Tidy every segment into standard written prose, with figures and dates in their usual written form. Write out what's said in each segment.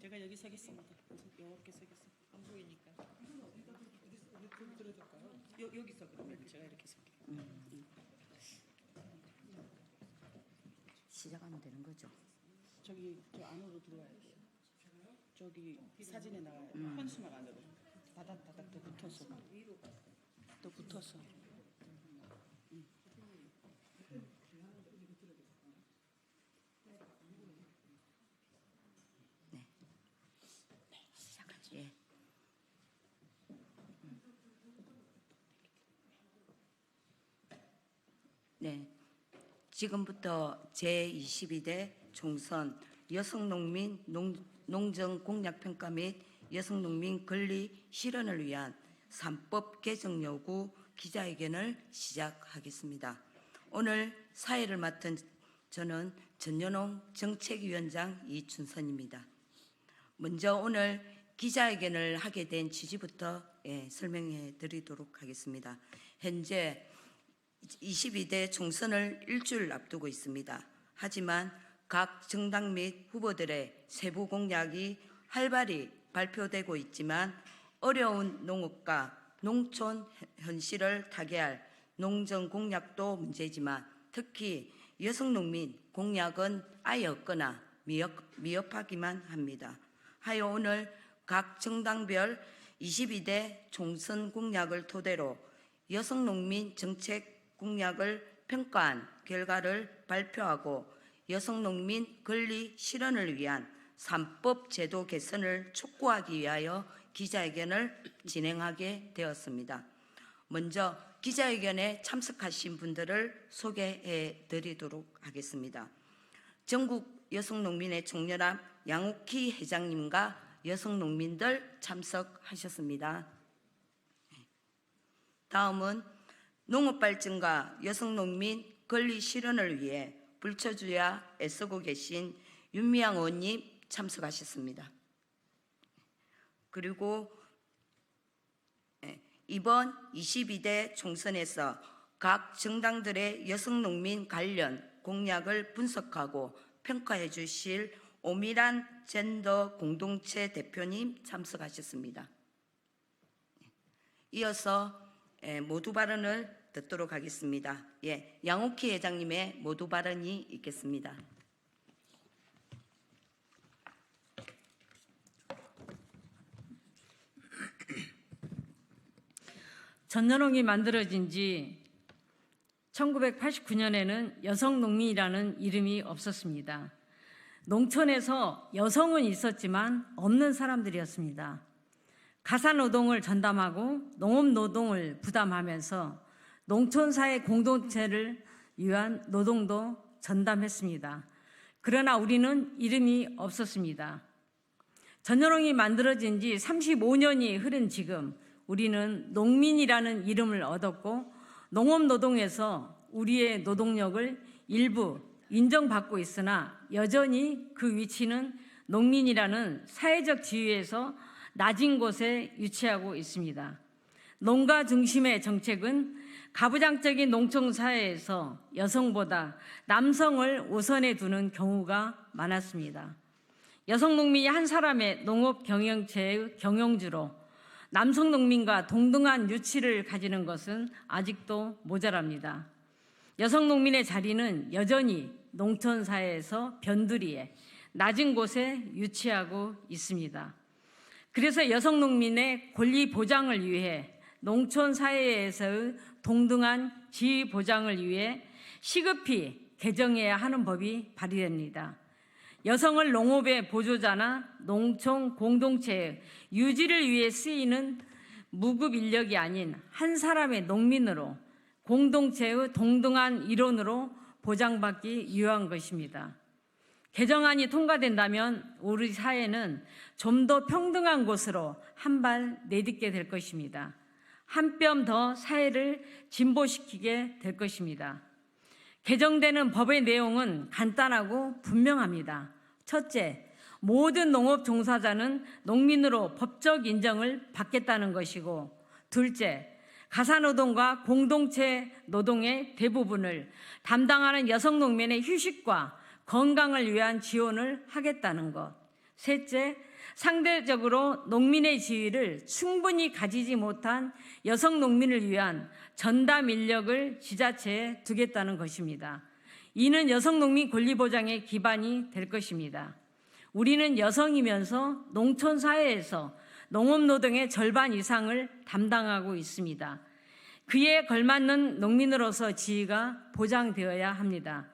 제가 여기 서겠습니다. 이렇게 서겠습니다. 안 보이니까. 여기서 그러면 제가 이렇게 서게요. 시작하면 되는 거죠. 저기 저 안으로 들어와야 돼요. 저기 사진에 나와요. 현수막 안으로. 다닥다닥 또 붙어서. 또 붙어서. 시작하죠. 예. 네. 지금부터 제22대 총선 여성농민 농정공약평가 및 여성농민 권리 실현을 위한 3법 개정 요구 기자회견을 시작하겠습니다. 오늘 사회를 맡은 저는 전연홍 정책위원장 이춘선입니다. 먼저 오늘 기자회견을 하게 된 취지부터 설명해 드리도록 하겠습니다. 현재 22대 총선을 일주일 앞두고 있습니다. 하지만 각 정당 및 후보들의 세부 공약이 활발히 발표되고 있지만 어려운 농업과 농촌 현실을 타개할 농정 공약도 문제지만 특히 여성농민 공약은 아예 없거나 미흡하기만 합니다. 하여 오늘 각 정당별 22대 총선 공약을 토대로 여성농민 정책 공약을 평가한 결과를 발표하고 여성농민 권리 실현을 위한 3법 제도 개선을 촉구하기 위하여 기자회견을 진행하게 되었습니다. 먼저 기자회견에 참석하신 분들을 소개해 드리도록 하겠습니다. 전국 여성농민의 총연합 양옥희 회장님과 여성농민들 참석하셨습니다. 다음은 농업발전과 여성농민 권리 실현을 위해 불처주야 애쓰고 계신 윤미향 의원님 참석하셨습니다. 그리고 이번 22대 총선에서 각 정당들의 여성농민 관련 공약을 분석하고 평가해 주실 오미란 젠더 공동체 대표님 참석하셨습니다. 이어서 모두 발언을 듣도록 하겠습니다. 양옥희 회장님의 모두 발언이 있겠습니다. 전연홍이 만들어진 지 1989년에는 여성농민이라는 이름이 없었습니다. 농촌에서 여성은 있었지만 없는 사람들이었습니다. 가사노동을 전담하고 농업노동을 부담하면서 농촌사회 공동체를 위한 노동도 전담했습니다. 그러나 우리는 이름이 없었습니다. 전연홍이 만들어진 지 35년이 흐른 지금 우리는 농민이라는 이름을 얻었고 농업노동에서 우리의 노동력을 일부 인정받고 있으나 여전히 그 위치는 농민이라는 사회적 지위에서 낮은 곳에 위치하고 있습니다. 농가 중심의 정책은 가부장적인 농촌 사회에서 여성보다 남성을 우선에 두는 경우가 많았습니다. 여성 농민이 한 사람의 농업 경영체의 경영주로 남성 농민과 동등한 유치를 가지는 것은 아직도 모자랍니다. 여성 농민의 자리는 여전히 농촌 사회에서 변두리에 낮은 곳에 위치하고 있습니다. 그래서 여성 농민의 권리 보장을 위해 농촌 사회에서의 동등한 지위 보장을 위해 시급히 개정해야 하는 법이 발의됩니다. 여성을 농업의 보조자나 농촌 공동체의 유지를 위해 쓰이는 무급 인력이 아닌 한 사람의 농민으로 공동체의 동등한 일원으로 보장받기 위한 것입니다. 개정안이 통과된다면 우리 사회는 좀 더 평등한 곳으로 한 발 내딛게 될 것입니다. 한 뼘 더 사회를 진보시키게 될 것입니다. 개정되는 법의 내용은 간단하고 분명합니다. 첫째, 모든 농업 종사자는 농민으로 법적 인정을 받겠다는 것이고, 둘째, 가사노동과 공동체 노동의 대부분을 담당하는 여성 농민의 휴식과 건강을 위한 지원을 하겠다는 것. 셋째, 상대적으로 농민의 지위를 충분히 가지지 못한 여성 농민을 위한 전담 인력을 지자체에 두겠다는 것입니다. 이는 여성 농민 권리 보장의 기반이 될 것입니다. 우리는 여성이면서 농촌 사회에서 농업 노동의 절반 이상을 담당하고 있습니다. 그에 걸맞는 농민으로서 지위가 보장되어야 합니다.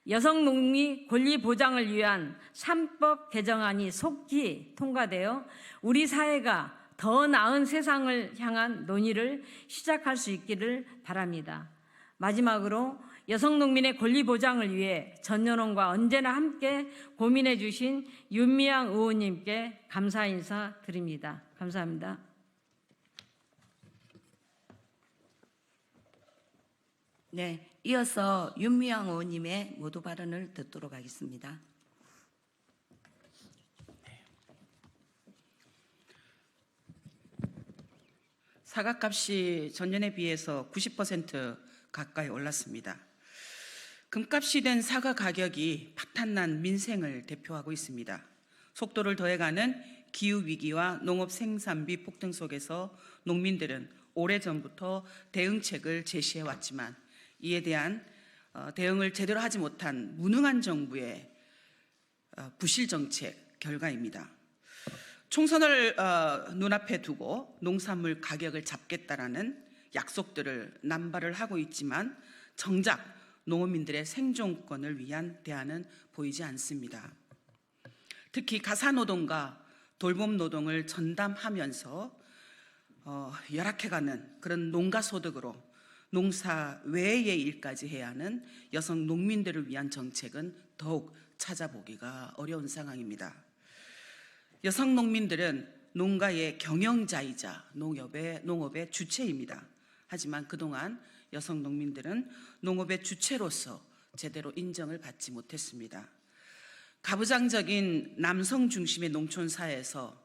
여성 농민 권리 보장을 위한 3법 개정안이 속히 통과되어 우리 사회가 더 나은 세상을 향한 논의를 시작할 수 있기를 바랍니다. 마지막으로 여성 농민의 권리 보장을 위해 전연원과 언제나 함께 고민해 주신 윤미향 의원님께 감사 인사 드립니다. 감사합니다. 네, 이어서 윤미향 의원님의 모두 발언을 듣도록 하겠습니다. 사과값이 전년에 비해서 90% 가까이 올랐습니다. 금값이 된 사과 가격이 파탄난 민생을 대표하고 있습니다. 속도를 더해가는 기후위기와 농업 생산비 폭등 속에서 농민들은 오래전부터 대응책을 제시해왔지만 이에 대한 대응을 제대로 하지 못한 무능한 정부의 부실 정책 결과입니다. 총선을 눈앞에 두고 농산물 가격을 잡겠다라는 약속들을 남발을 하고 있지만 정작 농업민들의 생존권을 위한 대안은 보이지 않습니다. 특히 가사노동과 돌봄노동을 전담하면서 열악해가는 그런 농가소득으로 농사 외의 일까지 해야 하는 여성 농민들을 위한 정책은 더욱 찾아보기가 어려운 상황입니다. 여성 농민들은 농가의 경영자이자 농업의 주체입니다. 하지만 그동안 여성 농민들은 농업의 주체로서 제대로 인정을 받지 못했습니다. 가부장적인 남성 중심의 농촌 사회에서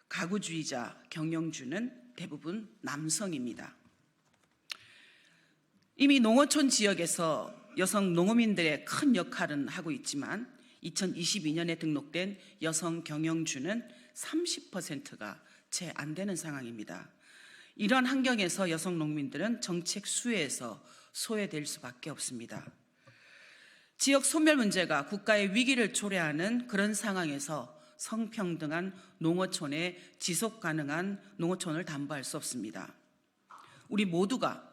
가구주의자 경영주는 대부분 남성입니다. 이미 농어촌 지역에서 여성 농어민들의 큰 역할은 하고 있지만 2022년에 등록된 여성 경영주는 30%가 채 안 되는 상황입니다. 이런 환경에서 여성 농민들은 정책 수혜에서 소외될 수밖에 없습니다. 지역 소멸 문제가 국가의 위기를 초래하는 그런 상황에서 성평등한 농어촌의 지속 가능한 농어촌을 담보할 수 없습니다. 우리 모두가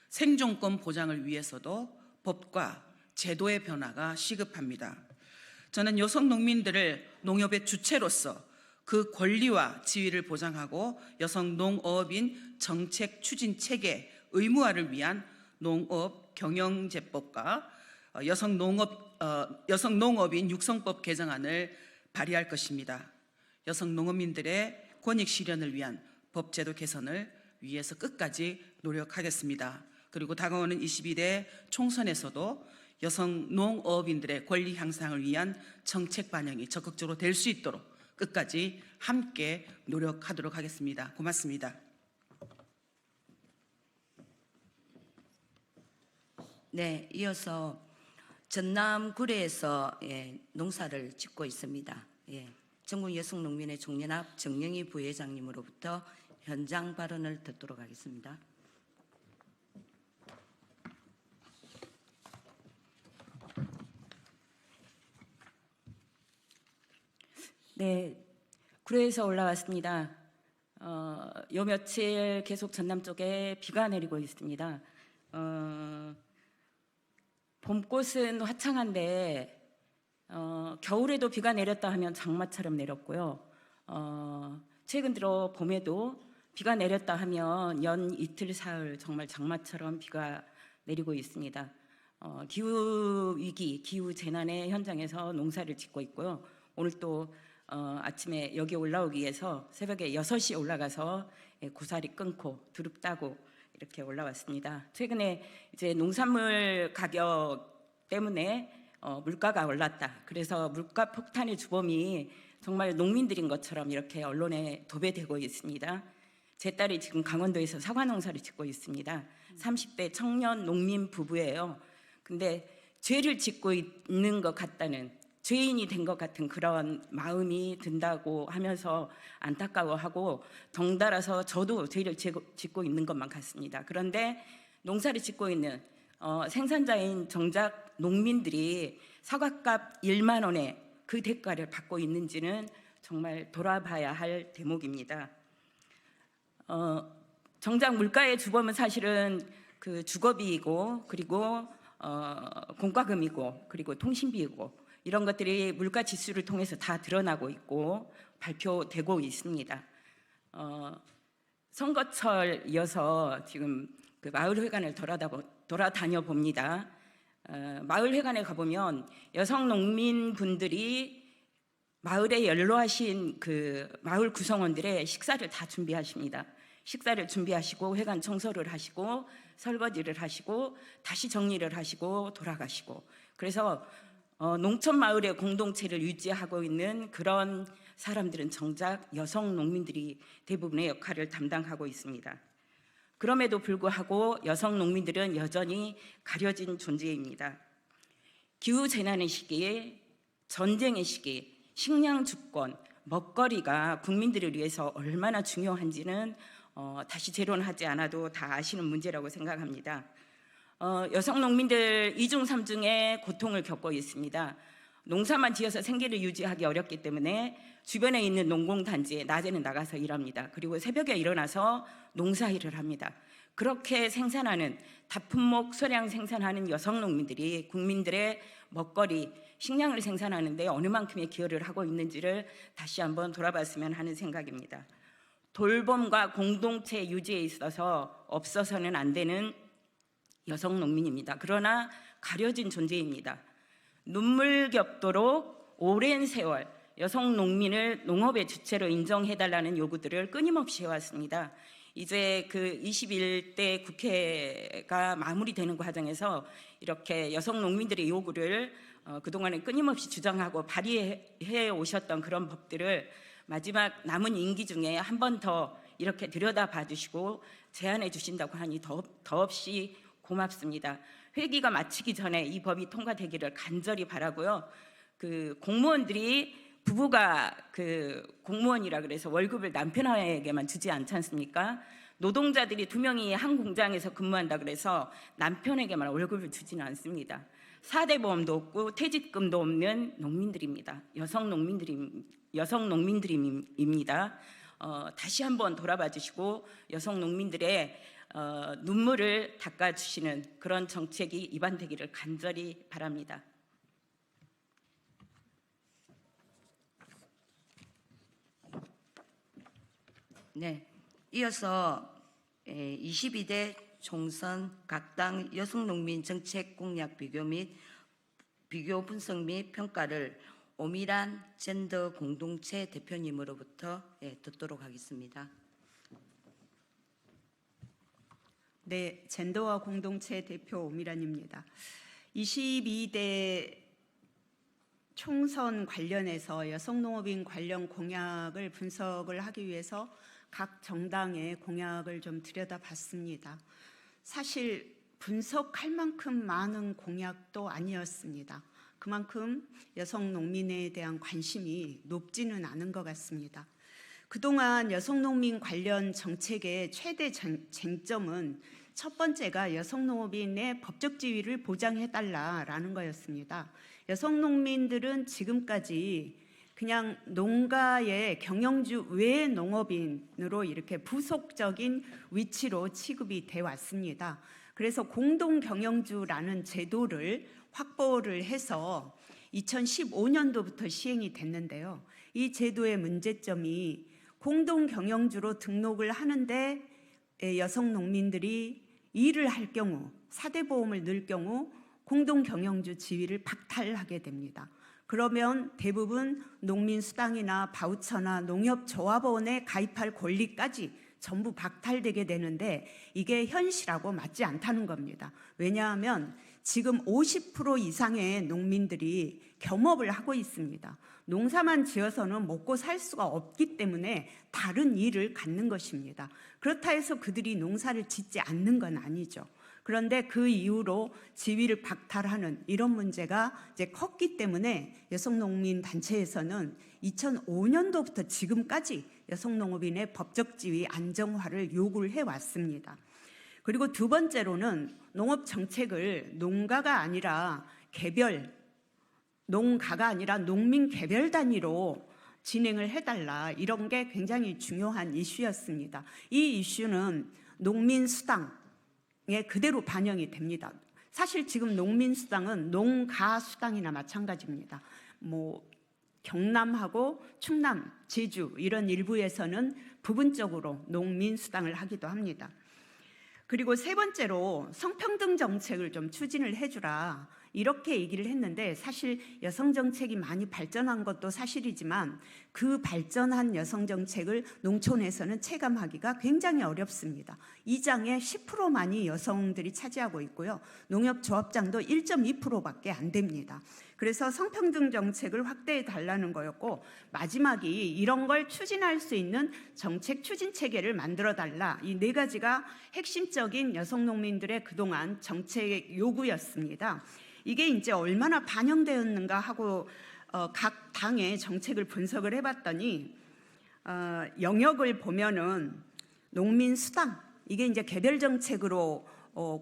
생존권 보장을 위해서도 법과 제도의 변화가 시급합니다. 저는 여성 농민들을 농업의 주체로서 그 권리와 지위를 보장하고 여성 농업인 정책 추진 체계 의무화를 위한 농업 경영제법과 여성 농업인 육성법 개정안을 발의할 것입니다. 여성 농업민들의 권익 실현을 위한 법제도 개선을 위해서 끝까지 노력하겠습니다. 그리고 다가오는 22대 총선에서도 여성 농업인들의 권리 향상을 위한 정책 반영이 적극적으로 될 수 있도록 끝까지 함께 노력하도록 하겠습니다. 고맙습니다. 네, 이어서 전남 구례에서 농사를 짓고 있습니다. 전국 여성농민의 종연합 정영희 부회장님으로부터 현장 발언을 듣도록 하겠습니다. 네, 구례에서 올라왔습니다. 요 며칠 계속 전남 쪽에 비가 내리고 있습니다. 봄꽃은 화창한데 겨울에도 비가 내렸다 하면 장마처럼 내렸고요. 최근 들어 봄에도 비가 내렸다 하면 연 이틀 사흘 정말 장마처럼 비가 내리고 있습니다. 기후 위기, 기후 재난의 현장에서 농사를 짓고 있고요. 오늘 또 아침에 여기 올라오기 위해서 새벽에 6시에 올라가서 고사리 끊고 두릅 따고 이렇게 올라왔습니다. 최근에 이제 농산물 가격 때문에 물가가 올랐다. 그래서 물가 폭탄의 주범이 정말 농민들인 것처럼 이렇게 언론에 도배되고 있습니다. 제 딸이 지금 강원도에서 사과 농사를 짓고 있습니다. 30대 청년 농민 부부예요. 근데 죄를 짓고 있는 것 같다는 죄인이 된 것 같은 그런 마음이 든다고 하면서 안타까워하고 덩달아서 저도 죄를 짓고 있는 것만 같습니다. 그런데 농사를 짓고 있는 생산자인 정작 농민들이 사과값 1만 원에 그 대가를 받고 있는지는 정말 돌아봐야 할 대목입니다. 정작 물가의 주범은 사실은 그 주거비이고 그리고 공과금이고 그리고 통신비이고 이런 것들이 물가 지수를 통해서 다 드러나고 있고 발표되고 있습니다. 선거철이어서 지금 그 마을회관을 돌아다녀 봅니다. 마을회관에 가보면 여성 농민분들이 마을에 연로하신 그 마을 구성원들의 식사를 다 준비하십니다. 식사를 준비하시고 회관 청소를 하시고 설거지를 하시고 다시 정리를 하시고 돌아가시고 그래서 농촌 마을의 공동체를 유지하고 있는 그런 사람들은 정작 여성 농민들이 대부분의 역할을 담당하고 있습니다. 그럼에도 불구하고 여성 농민들은 여전히 가려진 존재입니다. 기후재난의 시기에 전쟁의 시기, 식량 주권, 먹거리가 국민들을 위해서 얼마나 중요한지는 다시 재론하지 않아도 다 아시는 문제라고 생각합니다. 여성 농민들 2중 3중의 고통을 겪고 있습니다. 농사만 지어서 생계를 유지하기 어렵기 때문에 주변에 있는 농공단지에 낮에는 나가서 일합니다. 그리고 새벽에 일어나서 농사일을 합니다. 그렇게 생산하는 다품목 소량 생산하는 여성 농민들이 국민들의 먹거리, 식량을 생산하는데 어느 만큼의 기여를 하고 있는지를 다시 한번 돌아봤으면 하는 생각입니다. 돌봄과 공동체 유지에 있어서 없어서는 안 되는 여성 농민입니다. 그러나 가려진 존재입니다. 눈물겹도록 오랜 세월 여성 농민을 농업의 주체로 인정해달라는 요구들을 끊임없이 해왔습니다. 이제 그 21대 국회가 마무리되는 과정에서 이렇게 여성 농민들의 요구를 그동안에 끊임없이 주장하고 발의해 오셨던 그런 법들을 마지막 남은 임기 중에 한 번 더 이렇게 들여다봐 주시고 제안해 주신다고 하니 더없이 고맙습니다. 회기가 마치기 전에 이 법이 통과되기를 간절히 바라고요. 그 공무원들이 부부가 그 공무원이라 그래서 월급을 남편에게만 주지 않지 않습니까? 노동자들이 2명이 한 공장에서 근무한다 그래서 남편에게만 월급을 주지는 않습니다. 4대 보험도 없고 퇴직금도 없는 농민들입니다. 여성 농민들입니다. 다시 한번 돌아봐 주시고 여성 농민들의 눈물을 닦아주시는 그런 정책이 입안되기를 간절히 바랍니다. 네, 이어서 22대 총선 각 당 여성농민 정책 공약 비교 및 비교 분석 및 평가를 오미란 젠더 공동체 대표님으로부터 듣도록 하겠습니다. 네, 젠더와 공동체 대표 오미란입니다. 22대 총선 관련해서 여성농업인 관련 공약을 분석을 하기 위해서 각 정당의 공약을 좀 들여다봤습니다. 사실 분석할 만큼 많은 공약도 아니었습니다. 그만큼 여성 농민에 대한 관심이 높지는 않은 것 같습니다. 그동안 여성 농민 관련 정책의 최대 쟁점은 첫 번째가 여성 농업인의 법적 지위를 보장해달라라는 거였습니다. 여성 농민들은 지금까지 그냥 농가의 경영주 외 농업인으로 이렇게 부속적인 위치로 취급이 돼 왔습니다. 그래서 공동 경영주라는 제도를 확보를 해서 2015년도부터 시행이 됐는데요. 이 제도의 문제점이 공동 경영주로 등록을 하는데 여성 농민들이 일을 할 경우, 4대 보험을 넣을 경우 공동 경영주 지위를 박탈하게 됩니다. 그러면 대부분 농민수당이나 바우처나 농협조합원에 가입할 권리까지 전부 박탈되게 되는데 이게 현실하고 맞지 않다는 겁니다. 왜냐하면 지금 50% 이상의 농민들이 겸업을 하고 있습니다. 농사만 지어서는 먹고 살 수가 없기 때문에 다른 일을 갖는 것입니다. 그렇다 해서 그들이 농사를 짓지 않는 건 아니죠. 그런데 그 이후로 지위를 박탈하는 이런 문제가 이제 컸기 때문에 여성농민 단체에서는 2005년도부터 지금까지 여성농업인의 법적 지위 안정화를 요구를 해왔습니다. 그리고 두 번째로는 농업 정책을 농가가 아니라 농민 개별 단위로 진행을 해달라, 이런 게 굉장히 중요한 이슈였습니다. 이 이슈는 농민 수당에 그대로 반영이 됩니다. 사실 지금 농민 수당은 농가 수당이나 마찬가지입니다. 경남하고 충남, 제주 이런 일부에서는 부분적으로 농민 수당을 하기도 합니다. 그리고 세 번째로 성평등 정책을 좀 추진을 해주라, 이렇게 얘기를 했는데, 사실 여성 정책이 많이 발전한 것도 사실이지만 그 발전한 여성 정책을 농촌에서는 체감하기가 굉장히 어렵습니다. 이 장의 10%만이 여성들이 차지하고 있고요. 농협조합장도 1.2%밖에 안 됩니다. 그래서 성평등 정책을 확대해 달라는 거였고, 마지막이 이런 걸 추진할 수 있는 정책 추진 체계를 만들어 달라, 이 네 가지가 핵심적인 여성 농민들의 그동안 정책 요구였습니다. 이게 이제 얼마나 반영되었는가 하고 각 당의 정책을 분석을 해봤더니 영역을 보면은 농민 수당, 이게 이제 개별 정책으로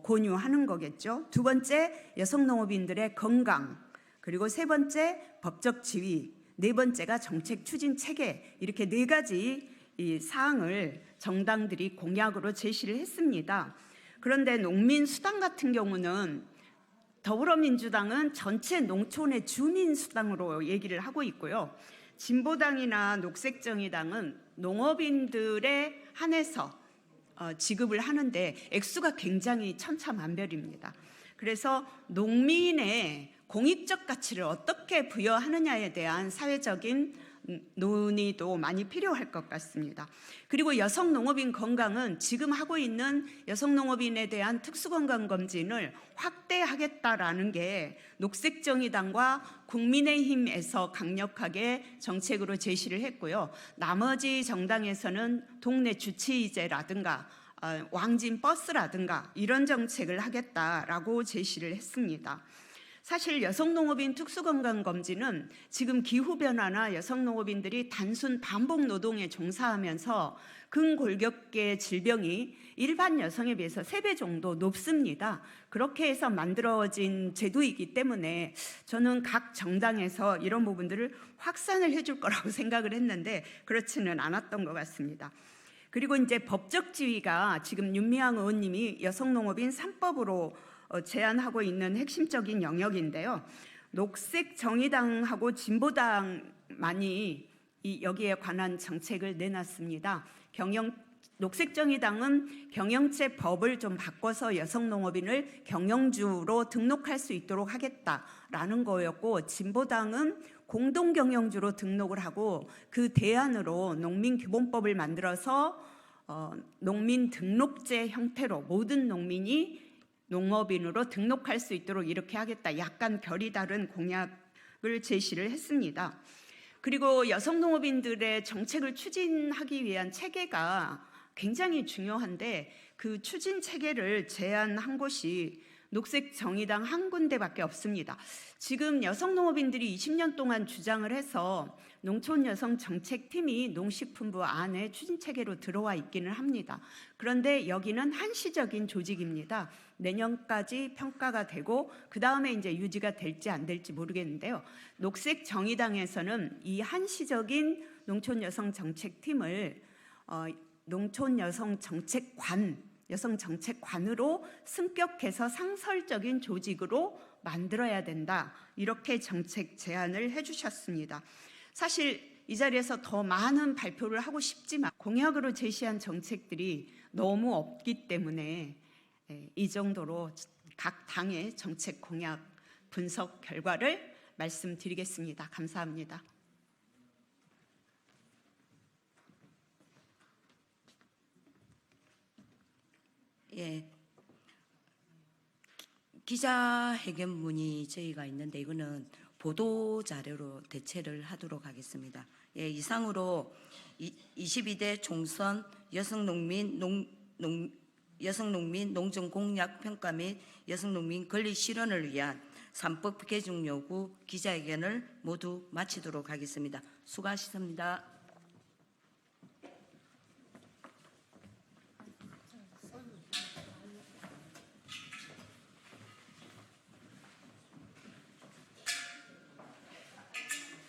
권유하는 거겠죠. 두 번째, 여성 농업인들의 건강, 그리고 세 번째, 법적 지위, 네 번째가 정책 추진 체계, 이렇게 네 가지 이 사항을 정당들이 공약으로 제시를 했습니다. 그런데 농민 수당 같은 경우는 더불어민주당은 전체 농촌의 주민 수당으로 얘기를 하고 있고요. 진보당이나 녹색정의당은 농업인들에 한해서 지급을 하는데 액수가 굉장히 천차만별입니다. 그래서 농민의 공익적 가치를 어떻게 부여하느냐에 대한 사회적인 논의도 많이 필요할 것 같습니다. 그리고 여성 농업인 건강은 지금 하고 있는 여성 농업인에 대한 특수건강검진을 확대하겠다라는 게 녹색정의당과 국민의힘에서 강력하게 정책으로 제시를 했고요. 나머지 정당에서는 동네 주치의제라든가 왕진 버스라든가 이런 정책을 하겠다라고 제시를 했습니다. 사실 여성농업인 특수건강검진은 지금 기후변화나 여성농업인들이 단순 반복 노동에 종사하면서 근골격계 질병이 일반 여성에 비해서 3배 정도 높습니다. 그렇게 해서 만들어진 제도이기 때문에 저는 각 정당에서 이런 부분들을 확산을 해줄 거라고 생각을 했는데 그렇지는 않았던 것 같습니다. 그리고 이제 법적 지위가 지금 윤미향 의원님이 여성농업인 3법으로 제안하고 있는 핵심적인 영역인데요. 녹색정의당하고 진보당만이 여기에 관한 정책을 내놨습니다. 녹색정의당은 경영체법을 좀 바꿔서 여성농업인을 경영주로 등록할 수 있도록 하겠다라는 거였고, 진보당은 공동경영주로 등록을 하고 그 대안으로 농민기본법을 만들어서 농민 등록제 형태로 모든 농민이 농업인으로 등록할 수 있도록 이렇게 하겠다, 약간 결이 다른 공약을 제시를 했습니다. 그리고 여성농업인들의 정책을 추진하기 위한 체계가 굉장히 중요한데 그 추진 체계를 제안한 곳이 녹색정의당 한 군데밖에 없습니다. 지금 여성농업인들이 20년 동안 주장을 해서 농촌여성정책팀이 농식품부 안에 추진체계로 들어와 있기는 합니다. 그런데 여기는 한시적인 조직입니다. 내년까지 평가가 되고 그 다음에 이제 유지가 될지 안 될지 모르겠는데요. 녹색정의당에서는 이 한시적인 농촌여성정책팀을 여성정책관으로 승격해서 상설적인 조직으로 만들어야 된다, 이렇게 정책 제안을 해주셨습니다. 사실 이 자리에서 더 많은 발표를 하고 싶지만 공약으로 제시한 정책들이 너무 없기 때문에 이 정도로 각 당의 정책 공약 분석 결과를 말씀드리겠습니다. 감사합니다. 예, 기자회견문이 저희가 있는데 이거는 보도 자료로 대체를 하도록 하겠습니다. 예, 이상으로 22대 총선 여성농민 여성농민 농정 공약 평가 및 여성농민 권리 실현을 위한 3법 개정 요구 기자회견을 모두 마치도록 하겠습니다. 수고하셨습니다.